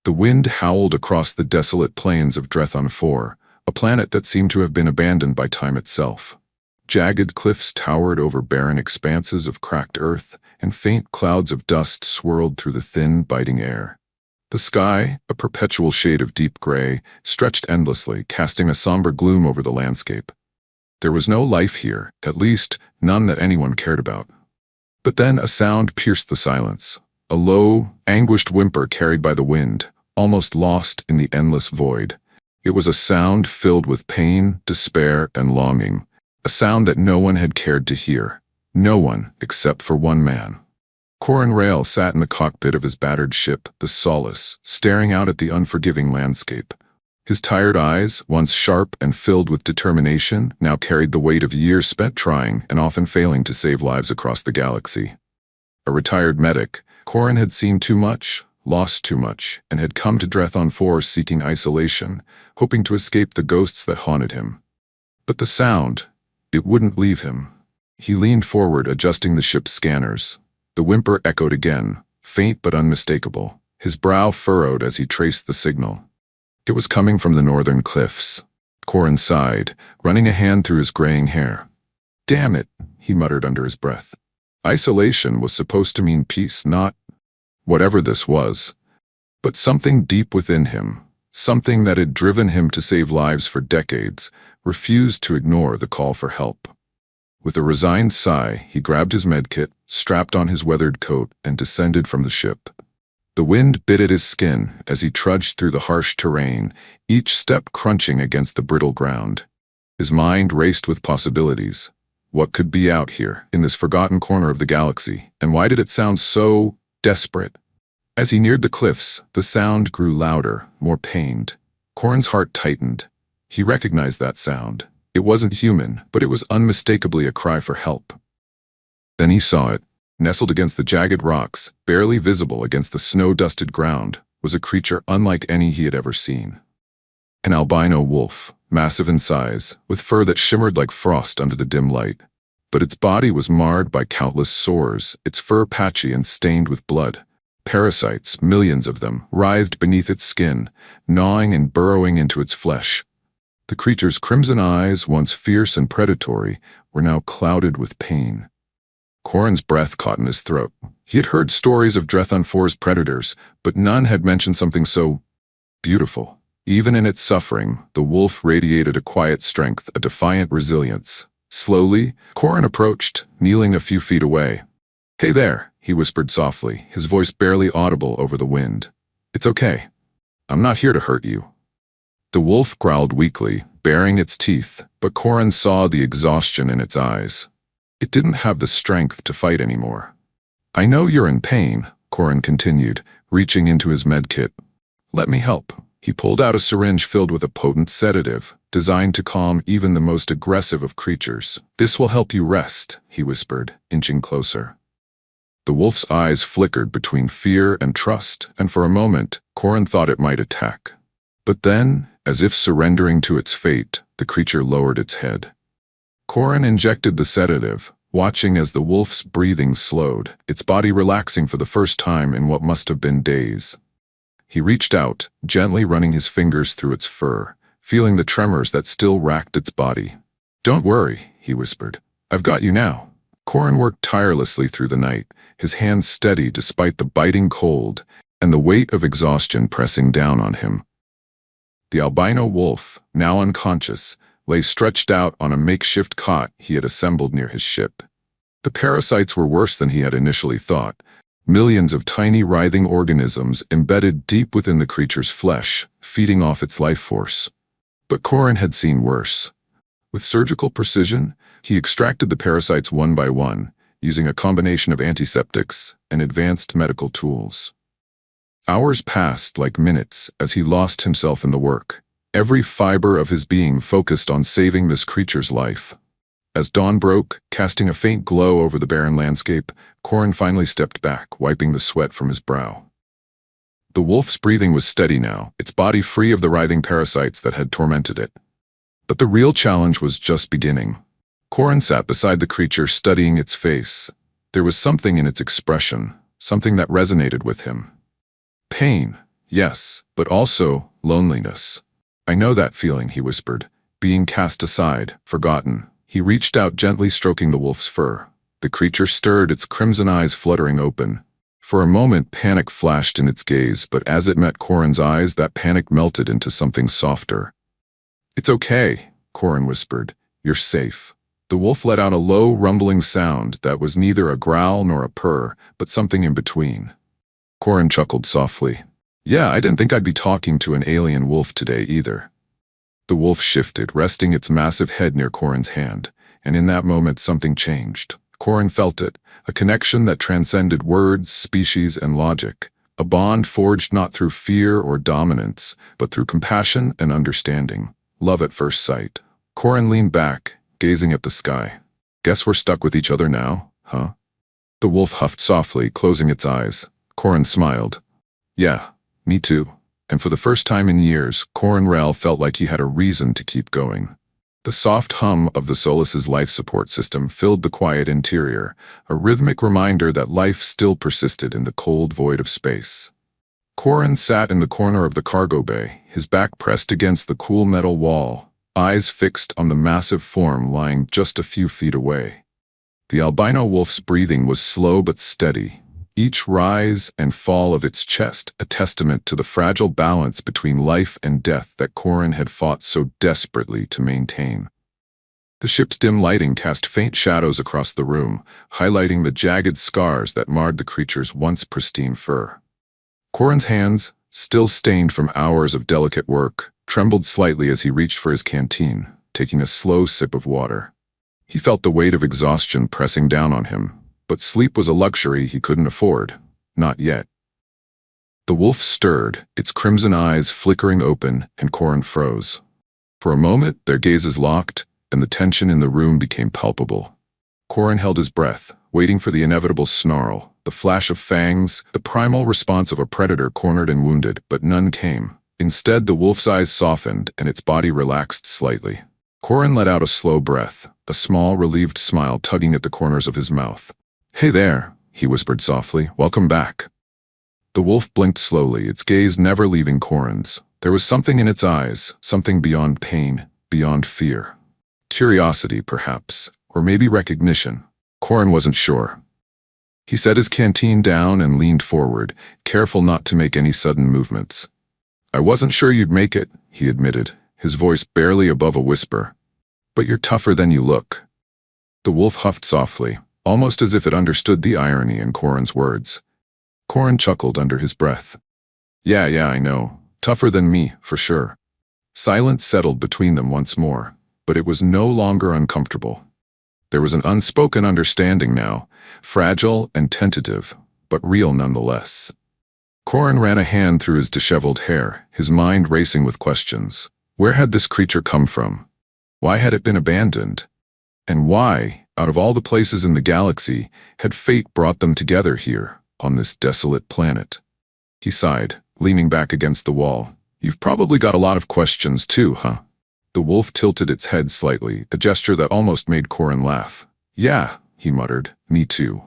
The wind howled across the desolate plains of Drethon 4, a planet that seemed to have been abandoned by time itself. Jagged cliffs towered over barren expanses of cracked earth, and faint clouds of dust swirled through the thin, biting air. The sky, a perpetual shade of deep gray, stretched endlessly, casting a somber gloom over the landscape. There was no life here, at least none that anyone cared about. But then a sound pierced the silence, a low, anguished whimper carried by the wind, almost lost in the endless void. It was a sound filled with pain, despair, and longing, a sound that no one had cared to hear. No one, except for one man. Corin Rail sat in the cockpit of his battered ship, the Solace, staring out at the unforgiving landscape. His tired eyes, once sharp and filled with determination, now carried the weight of years spent trying and often failing to save lives across the galaxy. A retired medic, Corin had seen too much, lost too much, and had come to Drethon 4 seeking isolation, hoping to escape the ghosts that haunted him. But the sound, it wouldn't leave him. He leaned forward, adjusting the ship's scanners. The whimper echoed again, faint but unmistakable, his brow furrowed as he traced the signal. It was coming from the northern cliffs. Corin sighed, running a hand through his graying hair. "Damn it," he muttered under his breath. Isolation was supposed to mean peace, not whatever this was. But something deep within him, something that had driven him to save lives for decades, refused to ignore the call for help. With a resigned sigh, he grabbed his medkit, strapped on his weathered coat, and descended from the ship. The wind bit at his skin as he trudged through the harsh terrain, each step crunching against the brittle ground. His mind raced with possibilities. What could be out here, in this forgotten corner of the galaxy, and why did it sound so desperate? As he neared the cliffs, the sound grew louder, more pained. Corin's heart tightened. He recognized that sound. It wasn't human, but it was unmistakably a cry for help. Then he saw it. Nestled against the jagged rocks, barely visible against the snow-dusted ground, was a creature unlike any he had ever seen. An albino wolf, massive in size, with fur that shimmered like frost under the dim light. But its body was marred by countless sores, its fur patchy and stained with blood. Parasites, millions of them, writhed beneath its skin, gnawing and burrowing into its flesh. The creature's crimson eyes, once fierce and predatory, were now clouded with pain. Corin's breath caught in his throat. He had heard stories of Drethon 4's predators, but none had mentioned something so beautiful. Even in its suffering, the wolf radiated a quiet strength, a defiant resilience. Slowly, Corin approached, kneeling a few feet away. "Hey there," he whispered softly, his voice barely audible over the wind. "It's okay. I'm not here to hurt you." The wolf growled weakly, baring its teeth, but Corin saw the exhaustion in its eyes. It didn't have the strength to fight anymore. "I know you're in pain," Corin continued, reaching into his medkit. "Let me help." He pulled out a syringe filled with a potent sedative, designed to calm even the most aggressive of creatures. "This will help you rest," he whispered, inching closer. The wolf's eyes flickered between fear and trust, and for a moment, Corin thought it might attack. But then, as if surrendering to its fate, the creature lowered its head. Corin injected the sedative, watching as the wolf's breathing slowed, its body relaxing for the first time in what must have been days. He reached out, gently running his fingers through its fur, feeling the tremors that still racked its body. "Don't worry," he whispered. "I've got you now." Corin worked tirelessly through the night, his hands steady despite the biting cold and the weight of exhaustion pressing down on him. The albino wolf, now unconscious, lay stretched out on a makeshift cot he had assembled near his ship. The parasites were worse than he had initially thought, millions of tiny writhing organisms embedded deep within the creature's flesh, feeding off its life force. But Corin had seen worse. With surgical precision, he extracted the parasites one by one, using a combination of antiseptics and advanced medical tools. Hours passed like minutes as he lost himself in the work. Every fiber of his being focused on saving this creature's life. As dawn broke, casting a faint glow over the barren landscape, Corin finally stepped back, wiping the sweat from his brow. The wolf's breathing was steady now, its body free of the writhing parasites that had tormented it. But the real challenge was just beginning. Corin sat beside the creature, studying its face. There was something in its expression, something that resonated with him. Pain, Yes, but also loneliness. I know that feeling, he whispered. Being cast aside, forgotten. He reached out, gently stroking the wolf's fur. The creature stirred, its crimson eyes fluttering open. For a moment, panic flashed in its gaze, but as it met Corin's eyes, that panic melted into something softer. It's okay, Corin whispered. You're safe. The wolf let out a low, rumbling sound that was neither a growl nor a purr, but something in between. Corin chuckled softly. Yeah, I didn't think I'd be talking to an alien wolf today either. The wolf shifted, resting its massive head near Corin's hand, and in that moment something changed. Corin felt it, a connection that transcended words, species, and logic, a bond forged not through fear or dominance, but through compassion and understanding. Love at first sight. Corin leaned back, gazing at the sky. Guess we're stuck with each other now, huh? The wolf huffed softly, closing its eyes. Corin smiled. Yeah, me too. And for the first time in years, Corin Rell felt like he had a reason to keep going. The soft hum of the Solus's life support system filled the quiet interior, a rhythmic reminder that life still persisted in the cold void of space. Corin sat in the corner of the cargo bay, his back pressed against the cool metal wall, eyes fixed on the massive form lying just a few feet away. The albino wolf's breathing was slow but steady, each rise and fall of its chest a testament to the fragile balance between life and death that Corin had fought so desperately to maintain. The ship's dim lighting cast faint shadows across the room, highlighting the jagged scars that marred the creature's once pristine fur. Corin's hands, still stained from hours of delicate work, trembled slightly as he reached for his canteen, taking a slow sip of water. He felt the weight of exhaustion pressing down on him, but sleep was a luxury he couldn't afford. Not yet. The wolf stirred, its crimson eyes flickering open, and Corin froze. For a moment, their gazes locked, and the tension in the room became palpable. Corin held his breath, waiting for the inevitable snarl, the flash of fangs, the primal response of a predator cornered and wounded, but none came. Instead, the wolf's eyes softened, and its body relaxed slightly. Corin let out a slow breath, a small, relieved smile tugging at the corners of his mouth. Hey there, he whispered softly. Welcome back. The wolf blinked slowly, its gaze never leaving Corin's. There was something in its eyes, something beyond pain, beyond fear. Curiosity, perhaps, or maybe recognition. Corin wasn't sure. He set his canteen down and leaned forward, careful not to make any sudden movements. I wasn't sure you'd make it, he admitted, his voice barely above a whisper. But you're tougher than you look. The wolf huffed softly, almost as if it understood the irony in Corin's words. Corin chuckled under his breath. Yeah, I know. Tougher than me, for sure. Silence settled between them once more, but it was no longer uncomfortable. There was an unspoken understanding now, fragile and tentative, but real nonetheless. Corin ran a hand through his disheveled hair, his mind racing with questions. Where had this creature come from? Why had it been abandoned? And why, out of all the places in the galaxy, had fate brought them together here, on this desolate planet? He sighed, leaning back against the wall. You've probably got a lot of questions too, huh? The wolf tilted its head slightly, a gesture that almost made Corin laugh. Yeah, he muttered, me too.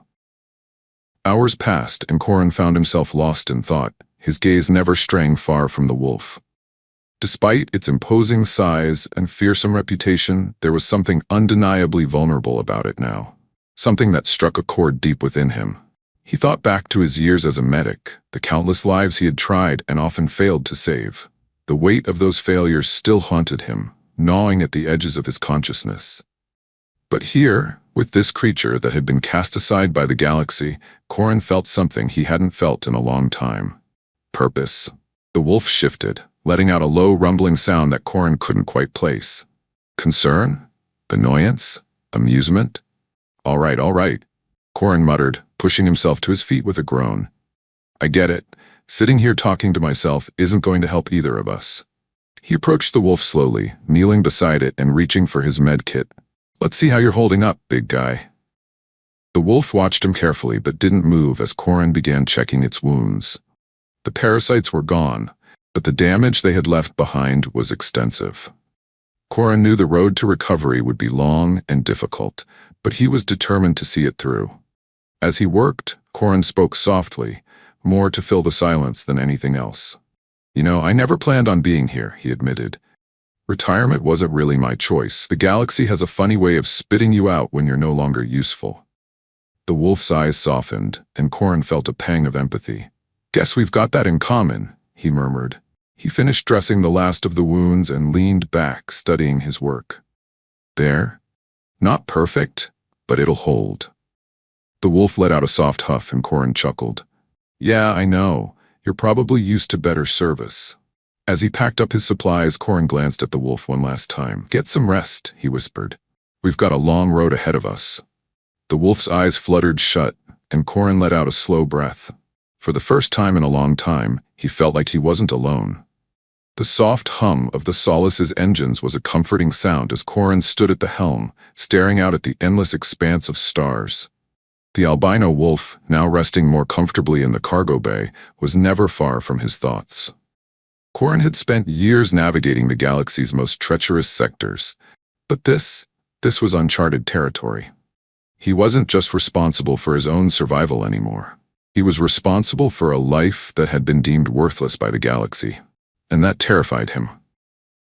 Hours passed, and Corin found himself lost in thought, his gaze never straying far from the wolf. Despite its imposing size and fearsome reputation, there was something undeniably vulnerable about it now. Something that struck a chord deep within him. He thought back to his years as a medic, the countless lives he had tried and often failed to save. The weight of those failures still haunted him, gnawing at the edges of his consciousness. But here, with this creature that had been cast aside by the galaxy, Corin felt something he hadn't felt in a long time. Purpose. The wolf shifted, letting out a low rumbling sound that Corin couldn't quite place. Concern? Annoyance? Amusement? All right, Corin muttered, pushing himself to his feet with a groan. I get it. Sitting here talking to myself isn't going to help either of us. He approached the wolf slowly, kneeling beside it and reaching for his med kit. Let's see how you're holding up, big guy. The wolf watched him carefully but didn't move as Corin began checking its wounds. The parasites were gone, but the damage they had left behind was extensive. Corin knew the road to recovery would be long and difficult, but he was determined to see it through. As he worked, Corin spoke softly, more to fill the silence than anything else. I never planned on being here, he admitted. Retirement wasn't really my choice. The galaxy has a funny way of spitting you out when you're no longer useful. The wolf's eyes softened, and Corin felt a pang of empathy. Guess we've got that in common, he murmured. He finished dressing the last of the wounds and leaned back, studying his work. There? Not perfect, but it'll hold. The wolf let out a soft huff and Corin chuckled. Yeah, I know. You're probably used to better service. As he packed up his supplies, Corin glanced at the wolf one last time. Get some rest, he whispered. We've got a long road ahead of us. The wolf's eyes fluttered shut, and Corin let out a slow breath. For the first time in a long time, he felt like he wasn't alone. The soft hum of the Solace's engines was a comforting sound as Corin stood at the helm, staring out at the endless expanse of stars. The albino wolf, now resting more comfortably in the cargo bay, was never far from his thoughts. Corin had spent years navigating the galaxy's most treacherous sectors, but this was uncharted territory. He wasn't just responsible for his own survival anymore. He was responsible for a life that had been deemed worthless by the galaxy, and that terrified him.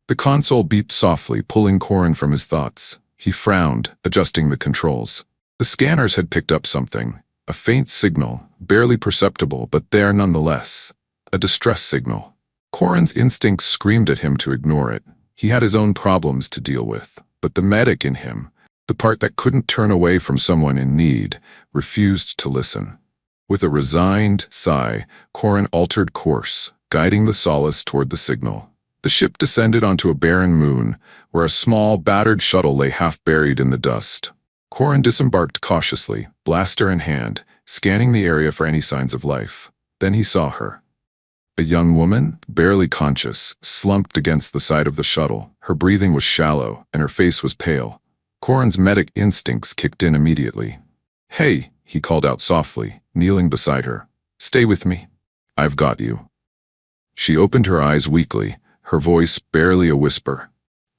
The console beeped softly, pulling Corin from his thoughts. He frowned, adjusting the controls. The scanners had picked up something, a faint signal, barely perceptible, but there nonetheless. A distress signal. Corin's instincts screamed at him to ignore it. He had his own problems to deal with, but the medic in him, the part that couldn't turn away from someone in need, refused to listen. With a resigned sigh, Corin altered course, guiding the Solace toward the signal. The ship descended onto a barren moon, where a small, battered shuttle lay half buried in the dust. Corin disembarked cautiously, blaster in hand, scanning the area for any signs of life. Then he saw her. A young woman, barely conscious, slumped against the side of the shuttle. Her breathing was shallow, and her face was pale. Corin's medic instincts kicked in immediately. Hey, he called out softly, kneeling beside her. Stay with me. I've got you. She opened her eyes weakly, her voice barely a whisper.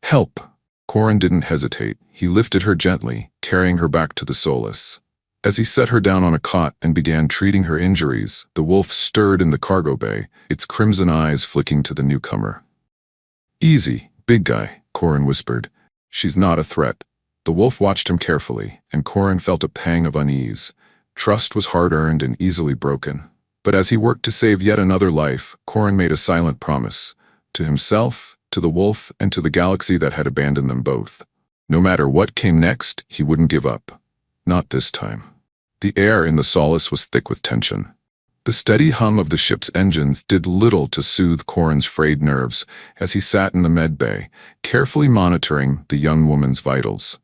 Help! Corin didn't hesitate. He lifted her gently, carrying her back to the Solace. As he set her down on a cot and began treating her injuries, the wolf stirred in the cargo bay, its crimson eyes flicking to the newcomer. Easy, big guy, Corin whispered. She's not a threat. The wolf watched him carefully, and Corin felt a pang of unease. Trust was hard-earned and easily broken. But as he worked to save yet another life, Corin made a silent promise. To himself, to the wolf, and to the galaxy that had abandoned them both. No matter what came next, he wouldn't give up. Not this time. The air in the Solace was thick with tension. The steady hum of the ship's engines did little to soothe Corin's frayed nerves as he sat in the med bay, carefully monitoring the young woman's vitals.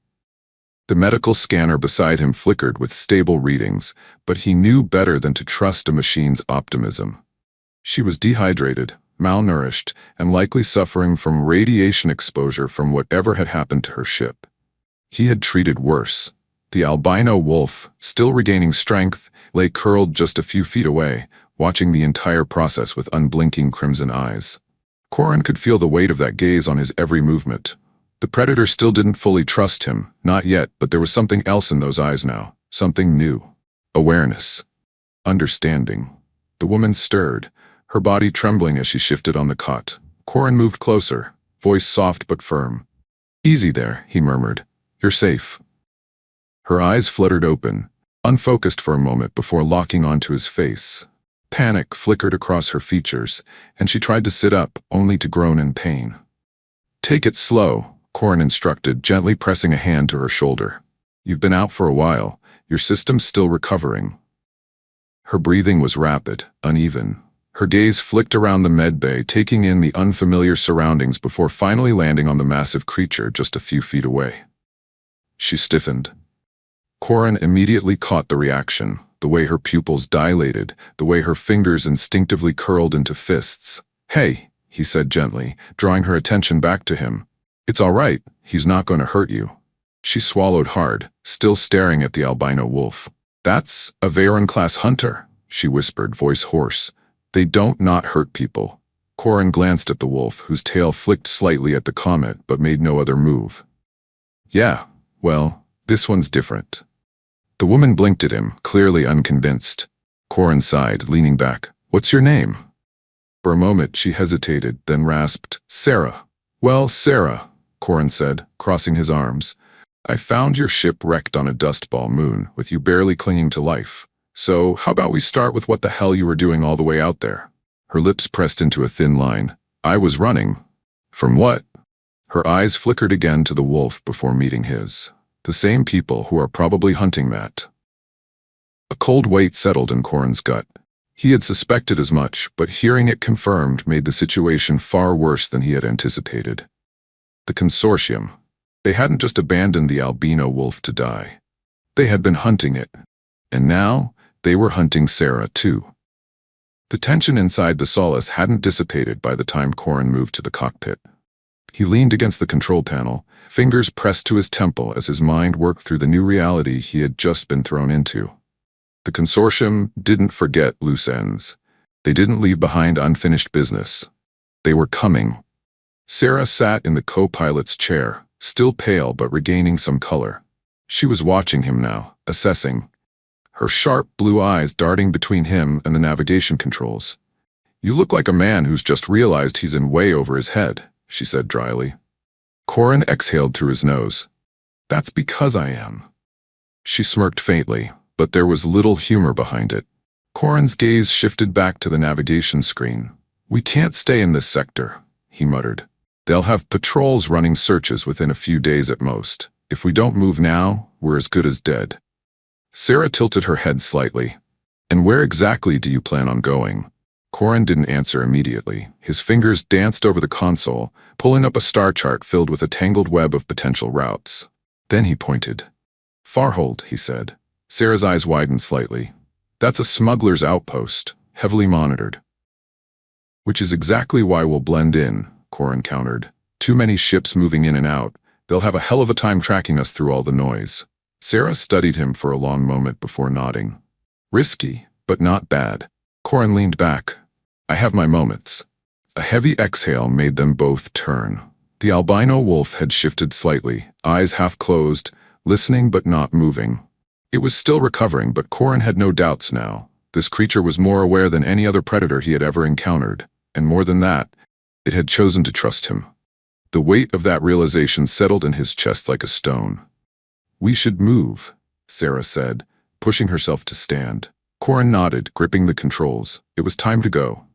The medical scanner beside him flickered with stable readings, but he knew better than to trust a machine's optimism. She was dehydrated, malnourished, and likely suffering from radiation exposure from whatever had happened to her ship. He had treated worse. The albino wolf, still regaining strength, lay curled just a few feet away, watching the entire process with unblinking crimson eyes. Corin could feel the weight of that gaze on his every movement. The predator still didn't fully trust him, not yet, but there was something else in those eyes now, something new. Awareness. Understanding. The woman stirred, her body trembling as she shifted on the cot. Corin moved closer, voice soft but firm. Easy there, he murmured. You're safe. Her eyes fluttered open, unfocused for a moment before locking onto his face. Panic flickered across her features, and she tried to sit up, only to groan in pain. Take it slow, Corin instructed, gently pressing a hand to her shoulder. You've been out for a while. Your system's still recovering. Her breathing was rapid, uneven. Her gaze flicked around the med bay, taking in the unfamiliar surroundings before finally landing on the massive creature just a few feet away. She stiffened. Corin immediately caught the reaction, the way her pupils dilated, the way her fingers instinctively curled into fists. Hey, he said gently, drawing her attention back to him. It's all right, he's not going to hurt you. She swallowed hard, still staring at the albino wolf. That's a Veyron-class hunter, she whispered, voice hoarse. They don't not hurt people. Corin glanced at the wolf, whose tail flicked slightly at the comet but made no other move. Yeah, well, this one's different. The woman blinked at him, clearly unconvinced. Corin sighed, leaning back. What's your name? For a moment she hesitated, then rasped, "Sarah." "Well, Sarah," Corin said, crossing his arms, "I found your ship wrecked on a dustball moon, with you barely clinging to life. So, how about we start with what the hell you were doing all the way out there?" Her lips pressed into a thin line. "I was running." "From what?" Her eyes flickered again to the wolf before meeting his. "The same people who are probably hunting that." A cold weight settled in Corin's gut. He had suspected as much, but hearing it confirmed made the situation far worse than he had anticipated. The consortium. They hadn't just abandoned the albino wolf to die. They had been hunting it. And now, they were hunting Sarah too. The tension inside the Solace hadn't dissipated by the time Corin moved to the cockpit. He leaned against the control panel, fingers pressed to his temple as his mind worked through the new reality he had just been thrown into. The consortium didn't forget loose ends. They didn't leave behind unfinished business. They were coming. Sarah sat in the co-pilot's chair, still pale but regaining some color. She was watching him now, assessing, her sharp blue eyes darting between him and the navigation controls. "You look like a man who's just realized he's in way over his head," she said dryly. Corin exhaled through his nose. "That's because I am." She smirked faintly, but there was little humor behind it. Corin's gaze shifted back to the navigation screen. "We can't stay in this sector," he muttered. "They'll have patrols running searches within a few days at most. If we don't move now, we're as good as dead." Sarah tilted her head slightly. "And where exactly do you plan on going?" Corin didn't answer immediately. His fingers danced over the console, pulling up a star chart filled with a tangled web of potential routes. Then he pointed. "Farhold," he said. Sarah's eyes widened slightly. "That's a smuggler's outpost, heavily monitored." "Which is exactly why we'll blend in," Corin countered. "Too many ships moving in and out. They'll have a hell of a time tracking us through all the noise." Sarah studied him for a long moment before nodding. "Risky, but not bad." Corin leaned back. "I have my moments." A heavy exhale made them both turn. The albino wolf had shifted slightly, eyes half closed, listening but not moving. It was still recovering, but Corin had no doubts now. This creature was more aware than any other predator he had ever encountered, and more than that, it had chosen to trust him. The weight of that realization settled in his chest like a stone. "We should move," Sarah said, pushing herself to stand. Corin nodded, gripping the controls. It was time to go.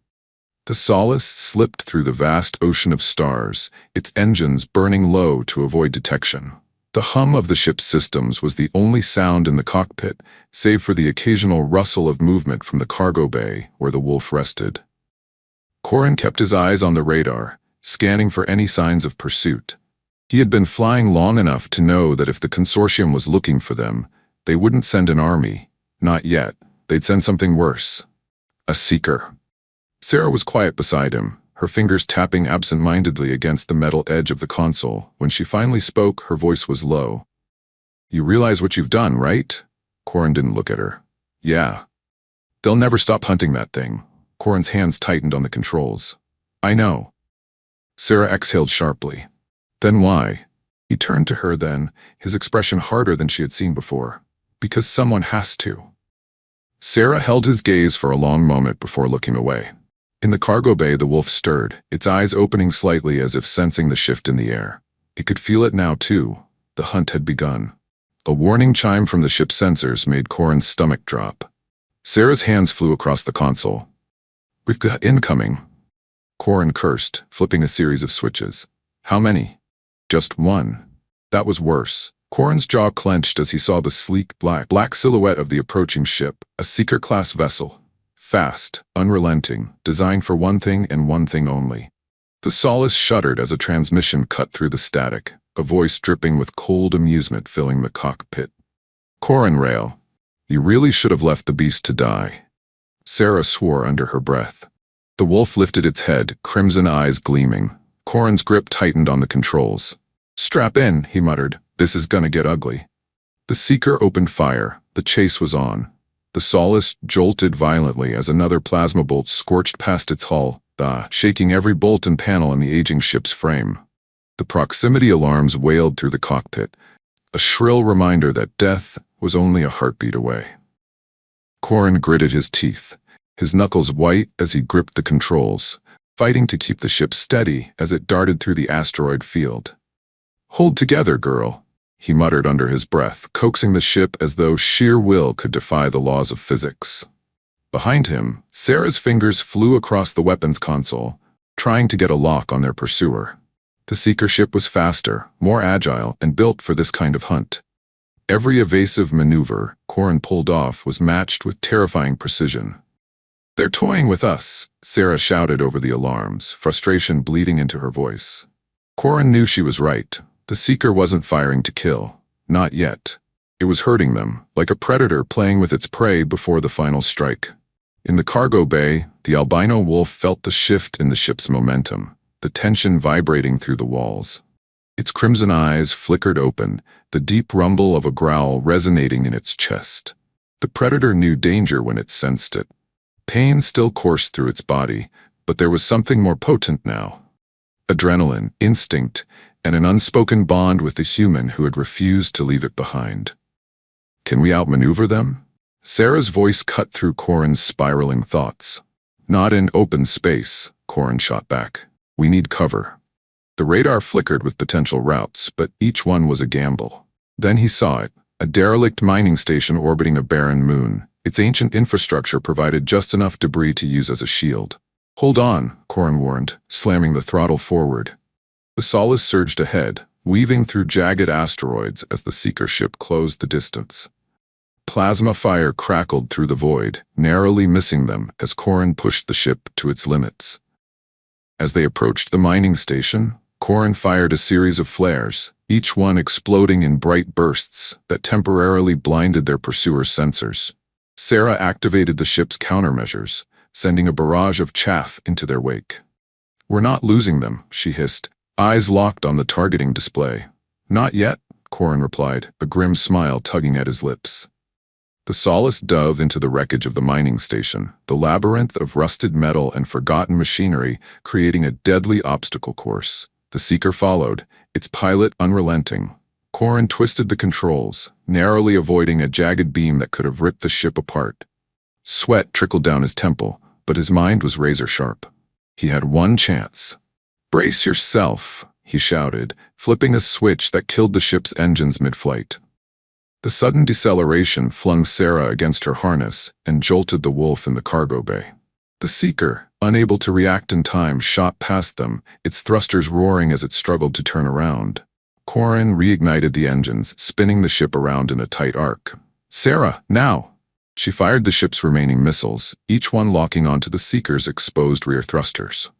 The Solace slipped through the vast ocean of stars, its engines burning low to avoid detection. The hum of the ship's systems was the only sound in the cockpit, save for the occasional rustle of movement from the cargo bay where the wolf rested. Corin kept his eyes on the radar, scanning for any signs of pursuit. He had been flying long enough to know that if the consortium was looking for them, they wouldn't send an army. Not yet. They'd send something worse. A seeker. Sarah was quiet beside him, her fingers tapping absent-mindedly against the metal edge of the console. When she finally spoke, her voice was low. "You realize what you've done, right?" Corin didn't look at her. "Yeah." "They'll never stop hunting that thing." Corin's hands tightened on the controls. "I know." Sarah exhaled sharply. "Then why?" He turned to her then, his expression harder than she had seen before. "Because someone has to." Sarah held his gaze for a long moment before looking away. In the cargo bay, the wolf stirred, its eyes opening slightly as if sensing the shift in the air. It could feel it now, too. The hunt had begun. A warning chime from the ship's sensors made Corin's stomach drop. Sarah's hands flew across the console. "We've got incoming." Corin cursed, flipping a series of switches. "How many?" "Just one." That was worse. Corin's jaw clenched as he saw the sleek, black silhouette of the approaching ship, a Seeker-class vessel. Fast, unrelenting, designed for one thing and one thing only. The Solace shuddered as a transmission cut through the static, a voice dripping with cold amusement filling the cockpit. "Corin Rail, you really should have left the beast to die." Sarah swore under her breath. The wolf lifted its head, crimson eyes gleaming. Corin's grip tightened on the controls. "Strap in," he muttered. "This is gonna get ugly." The Seeker opened fire. The chase was on. The Solace jolted violently as another plasma bolt scorched past its hull, shaking every bolt and panel in the aging ship's frame. The proximity alarms wailed through the cockpit, a shrill reminder that death was only a heartbeat away. Corin gritted his teeth. his knuckles white as he gripped the controls, fighting to keep the ship steady as it darted through the asteroid field. "Hold together, girl," he muttered under his breath, coaxing the ship as though sheer will could defy the laws of physics. Behind him, Sarah's fingers flew across the weapons console, trying to get a lock on their pursuer. The seeker ship was faster, more agile, and built for this kind of hunt. Every evasive maneuver Corin pulled off was matched with terrifying precision. "They're toying with us," Sarah shouted over the alarms, frustration bleeding into her voice. Corin knew she was right. The seeker wasn't firing to kill. Not yet. It was hurting them, like a predator playing with its prey before the final strike. In the cargo bay, the albino wolf felt the shift in the ship's momentum, the tension vibrating through the walls. Its crimson eyes flickered open, the deep rumble of a growl resonating in its chest. The predator knew danger when it sensed it. Pain still coursed through its body, but there was something more potent now. Adrenaline, instinct, and an unspoken bond with the human who had refused to leave it behind. "Can we outmaneuver them?" Sarah's voice cut through Corin's spiraling thoughts. "Not in open space," Corin shot back. "We need cover." The radar flickered with potential routes, but each one was a gamble. Then he saw it, a derelict mining station orbiting a barren moon. Its ancient infrastructure provided just enough debris to use as a shield. "Hold on," Corin warned, slamming the throttle forward. The Solace surged ahead, weaving through jagged asteroids as the seeker ship closed the distance. Plasma fire crackled through the void, narrowly missing them as Corin pushed the ship to its limits. As they approached the mining station, Corin fired a series of flares, each one exploding in bright bursts that temporarily blinded their pursuer's sensors. Sarah activated the ship's countermeasures, sending a barrage of chaff into their wake. "We're not losing them," she hissed, eyes locked on the targeting display. "Not yet," Corin replied, a grim smile tugging at his lips. The Solace dove into the wreckage of the mining station, the labyrinth of rusted metal and forgotten machinery creating a deadly obstacle course. The seeker followed, its pilot unrelenting. Corin twisted the controls, narrowly avoiding a jagged beam that could have ripped the ship apart. Sweat trickled down his temple, but his mind was razor-sharp. He had one chance. "Brace yourself," he shouted, flipping a switch that killed the ship's engines mid-flight. The sudden deceleration flung Sarah against her harness and jolted the wolf in the cargo bay. The seeker, unable to react in time, shot past them, its thrusters roaring as it struggled to turn around. Corin reignited the engines, spinning the ship around in a tight arc. "Sarah, now!" She fired the ship's remaining missiles, each one locking onto the seeker's exposed rear thrusters.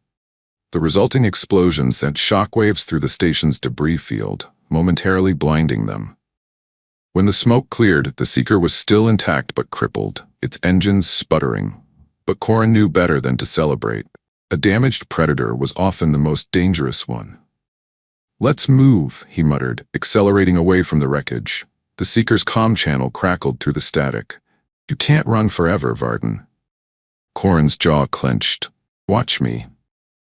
The resulting explosion sent shockwaves through the station's debris field, momentarily blinding them. When the smoke cleared, the seeker was still intact but crippled, its engines sputtering. But Corin knew better than to celebrate. A damaged predator was often the most dangerous one. "Let's move," he muttered, accelerating away from the wreckage. The seeker's comm channel crackled through the static. "You can't run forever, Varden." Corin's jaw clenched. "Watch me."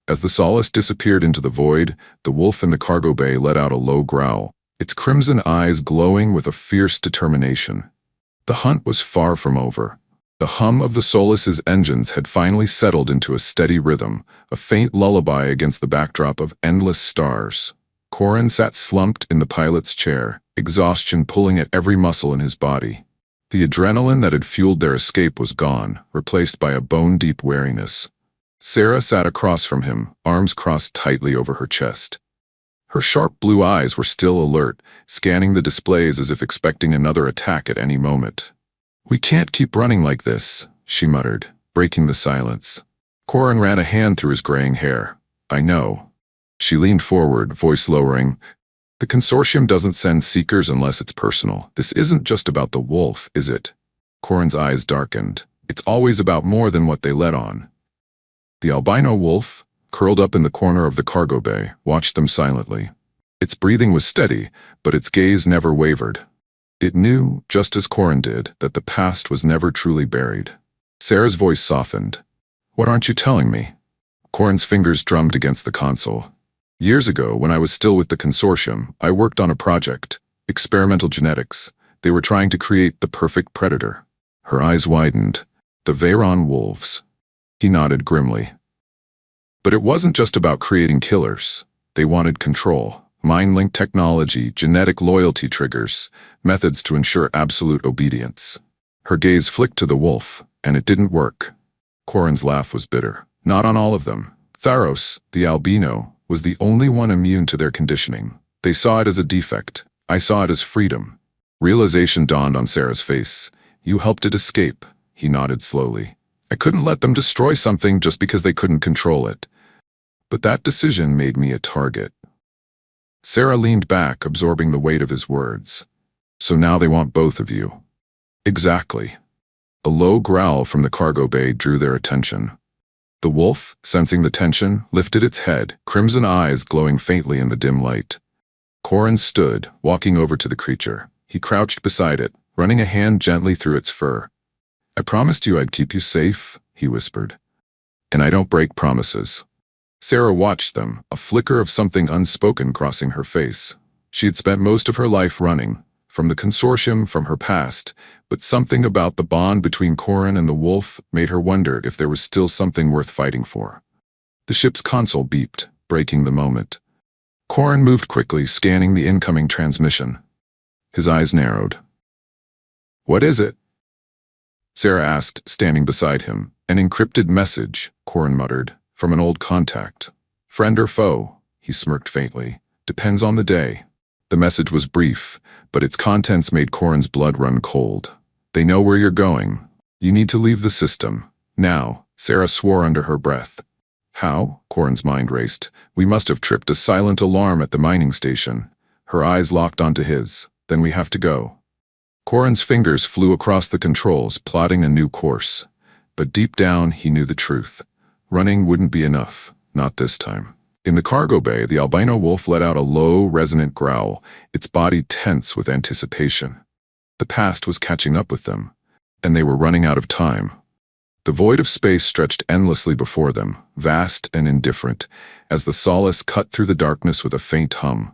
As the Solace disappeared into the void, the wolf in the cargo bay let out a low growl, its crimson eyes glowing with a fierce determination. The hunt was far from over. The hum of the Solace's engines had finally settled into a steady rhythm, a faint lullaby against the backdrop of endless stars. Corin sat slumped in the pilot's chair, exhaustion pulling at every muscle in his body. The adrenaline that had fueled their escape was gone, replaced by a bone-deep weariness. Sarah sat across from him, arms crossed tightly over her chest. Her sharp blue eyes were still alert, scanning the displays as if expecting another attack at any moment. "We can't keep running like this," she muttered, breaking the silence. Corin ran a hand through his graying hair. "I know." She leaned forward, voice lowering. "The consortium doesn't send seekers unless it's personal. This isn't just about the wolf, is it?" Corin's eyes darkened. "It's always about more than what they let on." The albino wolf, curled up in the corner of the cargo bay, watched them silently. Its breathing was steady, but its gaze never wavered. It knew, just as Corin did, that the past was never truly buried. Sarah's voice softened. "What aren't you telling me?" Corin's fingers drummed against the console. "Years ago, when I was still with the consortium, I worked on a project, experimental genetics. They were trying to create the perfect predator." Her eyes widened. The Veyron wolves. He nodded grimly. But it wasn't just about creating killers. They wanted control. Mind-linked technology, genetic loyalty triggers, methods to ensure absolute obedience. Her gaze flicked to the wolf, and it didn't work. Corin's laugh was bitter. Not on all of them. Tharos, the albino, was the only one immune to their conditioning. They saw it as a defect. I saw it as freedom. Realization dawned on Sarah's face. You helped it escape. He nodded slowly. I couldn't let them destroy something just because they couldn't control it. But that decision made me a target. Sarah leaned back, absorbing the weight of his words. So now they want both of you. Exactly. A low growl from the cargo bay drew their attention. The wolf, sensing the tension, lifted its head, crimson eyes glowing faintly in the dim light. Corin stood, walking over to the creature. He crouched beside it, running a hand gently through its fur. I promised you I'd keep you safe, he whispered. And I don't break promises. Sarah watched them, a flicker of something unspoken crossing her face. She had spent most of her life running, from the consortium, from her past, but something about the bond between Corin and the wolf made her wonder if there was still something worth fighting for. The ship's console beeped, breaking the moment. Corin moved quickly, scanning the incoming transmission. His eyes narrowed. What is it? Sarah asked, standing beside him. An encrypted message, Corin muttered. From an old contact. Friend or foe, he smirked faintly. Depends on the day. The message was brief, but its contents made Corin's blood run cold. They know where you're going. You need to leave the system. Now, Sarah swore under her breath. How? Corin's mind raced. We must have tripped a silent alarm at the mining station. Her eyes locked onto his. Then we have to go. Corin's fingers flew across the controls, plotting a new course. But deep down, he knew the truth. Running wouldn't be enough, not this time. In the cargo bay, the albino wolf let out a low, resonant growl, its body tense with anticipation. The past was catching up with them, and they were running out of time. The void of space stretched endlessly before them, vast and indifferent, as the solace cut through the darkness with a faint hum.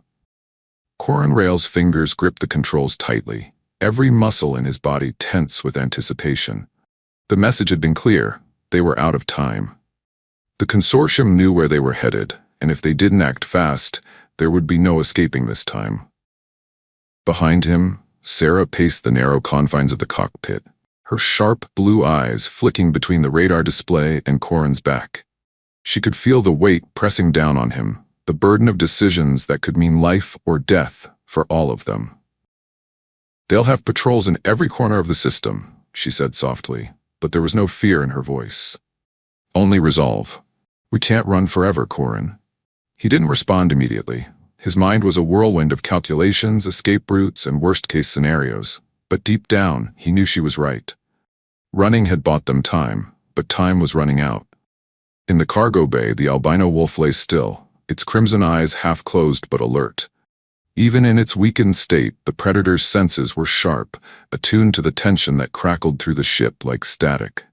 Corin Rail's fingers gripped the controls tightly, every muscle in his body tense with anticipation. The message had been clear. They were out of time. The consortium knew where they were headed, and if they didn't act fast, there would be no escaping this time. Behind him, Sarah paced the narrow confines of the cockpit, her sharp blue eyes flicking between the radar display and Corin's back. She could feel the weight pressing down on him, the burden of decisions that could mean life or death for all of them. They'll have patrols in every corner of the system, she said softly, but there was no fear in her voice. Only resolve. We can't run forever, Corin. He didn't respond immediately. His mind was a whirlwind of calculations, escape routes, and worst-case scenarios. But deep down, he knew she was right. Running had bought them time, but time was running out. In the cargo bay, the albino wolf lay still, its crimson eyes half-closed but alert. Even in its weakened state, the predator's senses were sharp, attuned to the tension that crackled through the ship like static.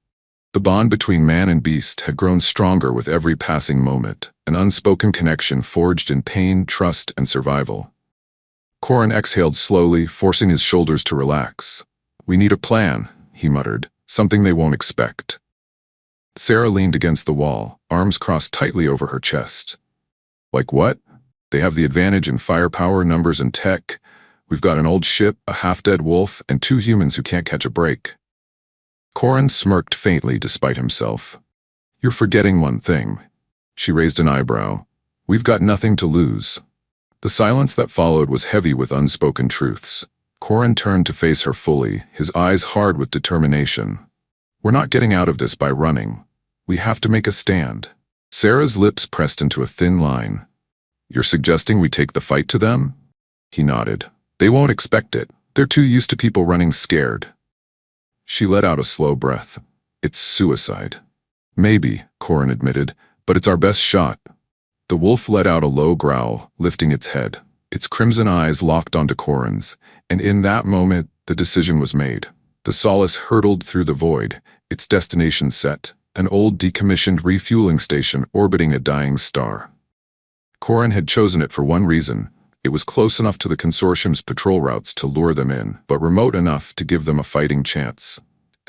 The bond between man and beast had grown stronger with every passing moment, an unspoken connection forged in pain, trust, and survival. Corin exhaled slowly, forcing his shoulders to relax. We need a plan, he muttered, something they won't expect. Sarah leaned against the wall, arms crossed tightly over her chest. Like what? They have the advantage in firepower, numbers, and tech. We've got an old ship, a half-dead wolf, and 2 humans who can't catch a break. Corin smirked faintly despite himself. You're forgetting one thing. She raised an eyebrow. We've got nothing to lose. The silence that followed was heavy with unspoken truths. Corin turned to face her fully, his eyes hard with determination. We're not getting out of this by running. We have to make a stand. Sarah's lips pressed into a thin line. You're suggesting we take the fight to them? He nodded. They won't expect it. They're too used to people running scared. She let out a slow breath. It's suicide. Maybe, Corin admitted, but it's our best shot. The wolf let out a low growl, lifting its head. Its crimson eyes locked onto Corin's, and in that moment, the decision was made. The Solace hurtled through the void, its destination set, an old decommissioned refueling station orbiting a dying star. Corin had chosen it for one reason. It was close enough to the consortium's patrol routes to lure them in, but remote enough to give them a fighting chance.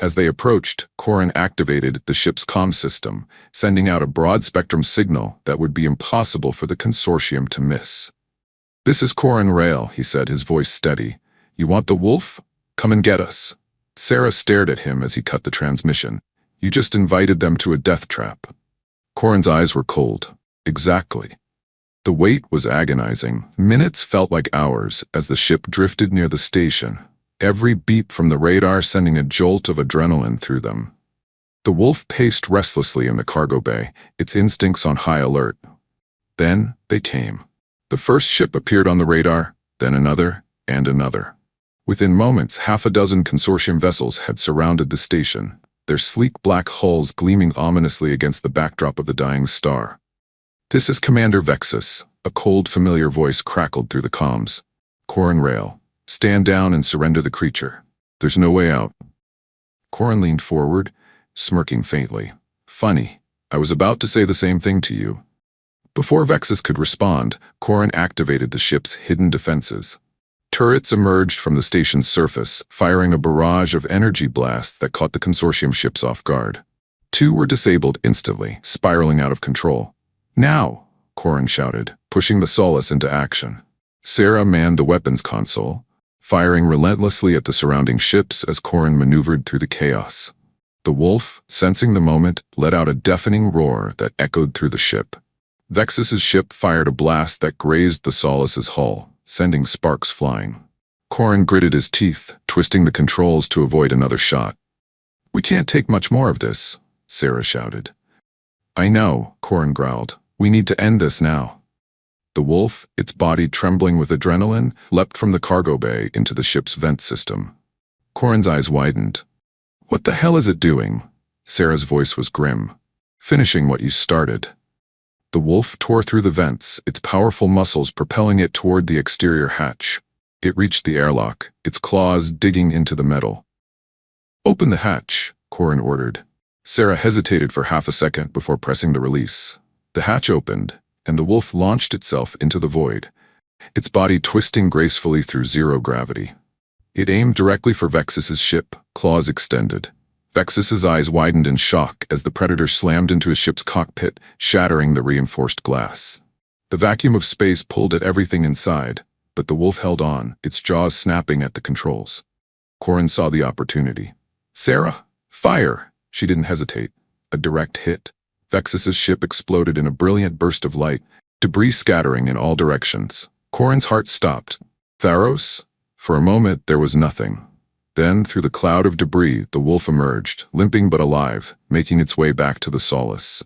As they approached, Corin activated the ship's comm system, sending out a broad-spectrum signal that would be impossible for the consortium to miss. "This is Corin Rail," he said, his voice steady. "You want the wolf? Come and get us." Sarah stared at him as he cut the transmission. "You just invited them to a death trap." Corin's eyes were cold. Exactly. The wait was agonizing. Minutes felt like hours as the ship drifted near the station, every beep from the radar sending a jolt of adrenaline through them. The wolf paced restlessly in the cargo bay, its instincts on high alert. Then they came. The first ship appeared on the radar, then another, and another. Within moments, half a dozen consortium vessels had surrounded the station, their sleek black hulls gleaming ominously against the backdrop of the dying star. "This is Commander Vexus," a cold, familiar voice crackled through the comms. "Corin Rail, stand down and surrender the creature. There's no way out." Corin leaned forward, smirking faintly. "Funny, I was about to say the same thing to you." Before Vexus could respond, Corin activated the ship's hidden defenses. Turrets emerged from the station's surface, firing a barrage of energy blasts that caught the consortium ships off guard. 2 were disabled instantly, spiraling out of control. "Now!" Corin shouted, pushing the Solace into action. Sarah manned the weapons console, firing relentlessly at the surrounding ships as Corin maneuvered through the chaos. The wolf, sensing the moment, let out a deafening roar that echoed through the ship. Vexus's ship fired a blast that grazed the Solace's hull, sending sparks flying. Corin gritted his teeth, twisting the controls to avoid another shot. "We can't take much more of this," Sarah shouted. "I know," Corin growled. "We need to end this now." The wolf, its body trembling with adrenaline, leapt from the cargo bay into the ship's vent system. Corin's eyes widened. "What the hell is it doing?" Sarah's voice was grim. "Finishing what you started." The wolf tore through the vents, its powerful muscles propelling it toward the exterior hatch. It reached the airlock, its claws digging into the metal. "Open the hatch," Corin ordered. Sarah hesitated for half a second before pressing the release. The hatch opened, and the wolf launched itself into the void, its body twisting gracefully through zero gravity. It aimed directly for Vexus's ship, claws extended. Vexus's eyes widened in shock as the predator slammed into his ship's cockpit, shattering the reinforced glass. The vacuum of space pulled at everything inside, but the wolf held on, its jaws snapping at the controls. Corin saw the opportunity. "Sarah, fire!" She didn't hesitate. A direct hit. Vexus's ship exploded in a brilliant burst of light, debris scattering in all directions. Corin's heart stopped. "Tharos?" For a moment, there was nothing. Then, through the cloud of debris, the wolf emerged, limping but alive, making its way back to the Solace.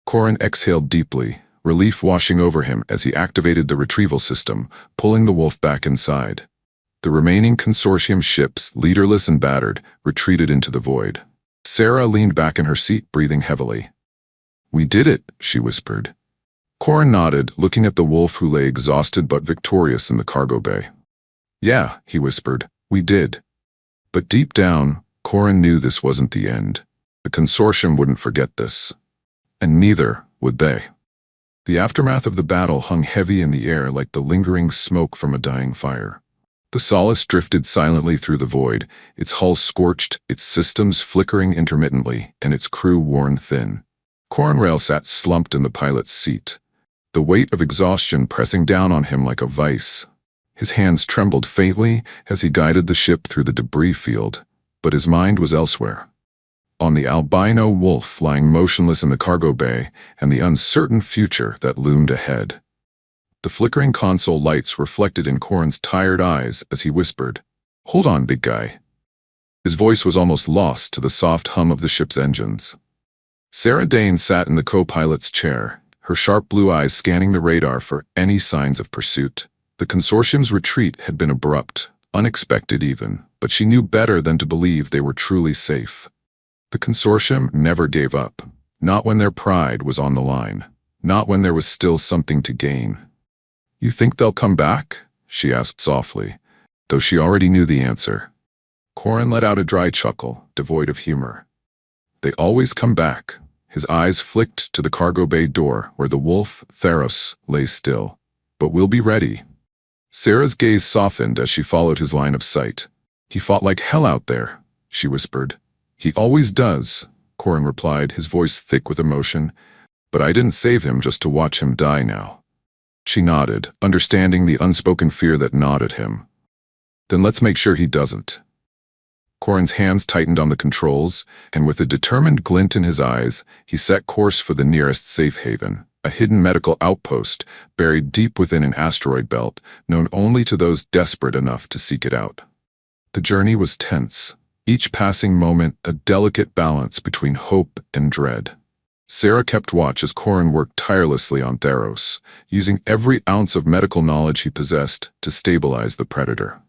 Corin exhaled deeply, relief washing over him as he activated the retrieval system, pulling the wolf back inside. The remaining consortium ships, leaderless and battered, retreated into the void. Sarah leaned back in her seat, breathing heavily. "We did it," she whispered. Corin nodded, looking at the wolf who lay exhausted but victorious in the cargo bay. "Yeah," he whispered, "we did." But deep down, Corin knew this wasn't the end. The consortium wouldn't forget this. And neither would they. The aftermath of the battle hung heavy in the air like the lingering smoke from a dying fire. The Solace drifted silently through the void, its hull scorched, its systems flickering intermittently, and its crew worn thin. Corin Rail sat slumped in the pilot's seat, the weight of exhaustion pressing down on him like a vice. His hands trembled faintly as he guided the ship through the debris field, but his mind was elsewhere. On the albino wolf lying motionless in the cargo bay and the uncertain future that loomed ahead. The flickering console lights reflected in Corin's tired eyes as he whispered, "Hold on, big guy." His voice was almost lost to the soft hum of the ship's engines. Sarah Dane sat in the co-pilot's chair, her sharp blue eyes scanning the radar for any signs of pursuit. The consortium's retreat had been abrupt, unexpected even, but she knew better than to believe they were truly safe. The consortium never gave up, not when their pride was on the line, not when there was still something to gain. "You think they'll come back?" she asked softly, though she already knew the answer. Corin let out a dry chuckle, devoid of humor. "They always come back." His eyes flicked to the cargo bay door where the wolf, Tharos, lay still. "But we'll be ready." Sarah's gaze softened as she followed his line of sight. "He fought like hell out there," she whispered. "He always does," Corin replied, his voice thick with emotion. "But I didn't save him just to watch him die now." She nodded, understanding the unspoken fear that gnawed at him. "Then let's make sure he doesn't." Corin's hands tightened on the controls, and with a determined glint in his eyes, he set course for the nearest safe haven, a hidden medical outpost buried deep within an asteroid belt, known only to those desperate enough to seek it out. The journey was tense, each passing moment a delicate balance between hope and dread. Sarah kept watch as Corin worked tirelessly on Theros, using every ounce of medical knowledge he possessed to stabilize the predator.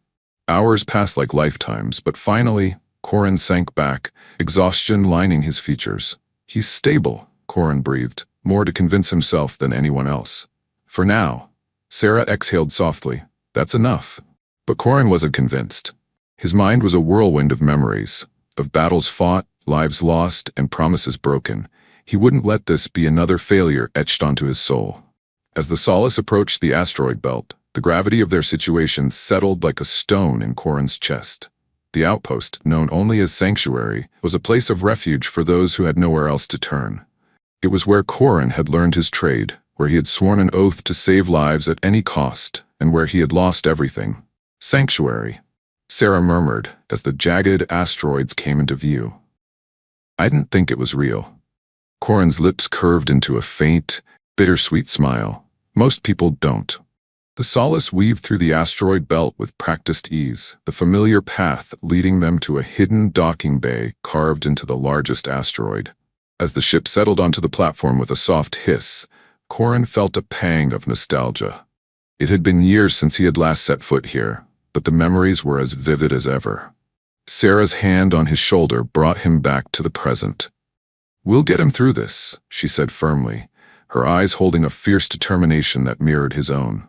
Hours passed like lifetimes, but finally, Corin sank back, exhaustion lining his features. "He's stable," Corin breathed, more to convince himself than anyone else. "For now." Sarah exhaled softly. "That's enough." But Corin wasn't convinced. His mind was a whirlwind of memories, of battles fought, lives lost, and promises broken. He wouldn't let this be another failure etched onto his soul. As the Solace approached the asteroid belt, the gravity of their situation settled like a stone in Corin's chest. The outpost, known only as Sanctuary, was a place of refuge for those who had nowhere else to turn. It was where Corin had learned his trade, where he had sworn an oath to save lives at any cost, and where he had lost everything. "Sanctuary," Sarah murmured as the jagged asteroids came into view. "I didn't think it was real." Corin's lips curved into a faint, bittersweet smile. "Most people don't." The Solace weaved through the asteroid belt with practiced ease, the familiar path leading them to a hidden docking bay carved into the largest asteroid. As the ship settled onto the platform with a soft hiss, Corin felt a pang of nostalgia. It had been years since he had last set foot here, but the memories were as vivid as ever. Sarah's hand on his shoulder brought him back to the present. "We'll get him through this," she said firmly, her eyes holding a fierce determination that mirrored his own.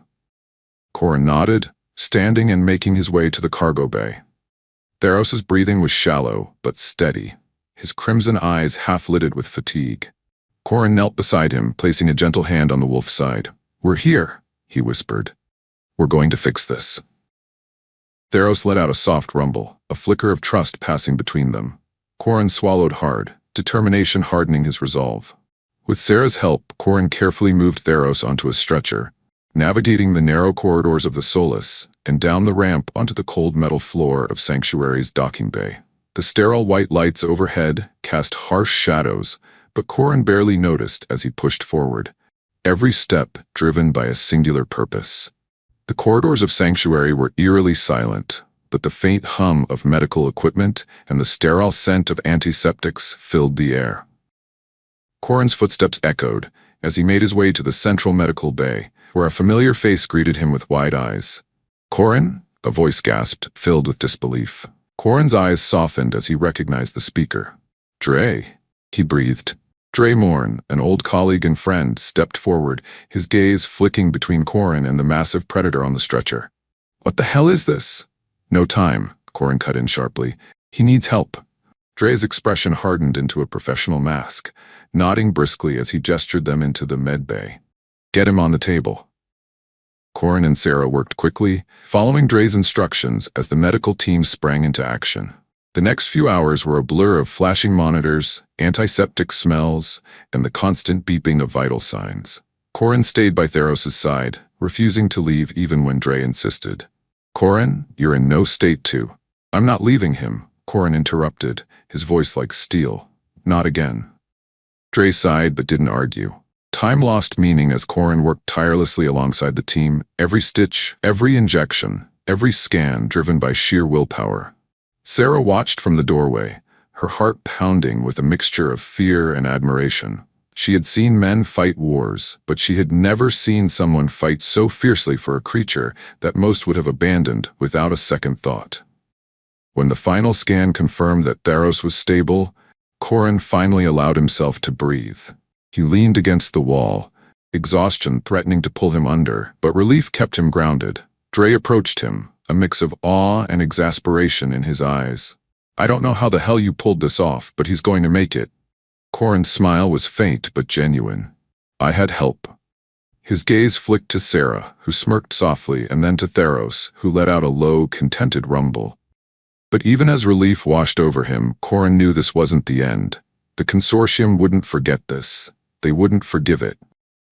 Corin nodded, standing and making his way to the cargo bay. Theros's breathing was shallow, but steady, his crimson eyes half-lidded with fatigue. Corin knelt beside him, placing a gentle hand on the wolf's side. "We're here," he whispered. "We're going to fix this." Theros let out a soft rumble, a flicker of trust passing between them. Corin swallowed hard, determination hardening his resolve. With Sarah's help, Corin carefully moved Theros onto a stretcher, navigating the narrow corridors of the Solace and down the ramp onto the cold metal floor of Sanctuary's docking bay. The sterile white lights overhead cast harsh shadows, but Corin barely noticed as he pushed forward, every step driven by a singular purpose. The corridors of Sanctuary were eerily silent, but the faint hum of medical equipment and the sterile scent of antiseptics filled the air. Corin's footsteps echoed as he made his way to the central medical bay, where a familiar face greeted him with wide eyes. "Corin?" a voice gasped, filled with disbelief. Corin's eyes softened as he recognized the speaker. "Dre," he breathed. Dre Morn, an old colleague and friend, stepped forward, his gaze flicking between Corin and the massive predator on the stretcher. "What the hell is this?" "No time," Corin cut in sharply. "He needs help." Dre's expression hardened into a professional mask, nodding briskly as he gestured them into the med bay. "Get him on the table." Corin and Sarah worked quickly, following Dre's instructions as the medical team sprang into action. The next few hours were a blur of flashing monitors, antiseptic smells, and the constant beeping of vital signs. Corin stayed by Theros's side, refusing to leave even when Dre insisted. "Corin, you're in no state to." "I'm not leaving him," Corin interrupted, his voice like steel. "Not again." Dre sighed but didn't argue. Time lost meaning as Corin worked tirelessly alongside the team, every stitch, every injection, every scan driven by sheer willpower. Sarah watched from the doorway, her heart pounding with a mixture of fear and admiration. She had seen men fight wars, but she had never seen someone fight so fiercely for a creature that most would have abandoned without a second thought. When the final scan confirmed that Theros was stable, Corin finally allowed himself to breathe. He leaned against the wall, exhaustion threatening to pull him under, but relief kept him grounded. Dre approached him, a mix of awe and exasperation in his eyes. "I don't know how the hell you pulled this off, but he's going to make it." Corin's smile was faint but genuine. "I had help." His gaze flicked to Sarah, who smirked softly, and then to Theros, who let out a low, contented rumble. But even as relief washed over him, Corin knew this wasn't the end. The consortium wouldn't forget this. They wouldn't forgive it.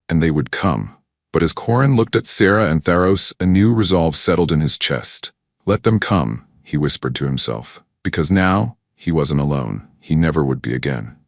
And they would come. But as Corin looked at Sarah and Tharos, a new resolve settled in his chest. Let them come, he whispered to himself. Because now, he wasn't alone. He never would be again.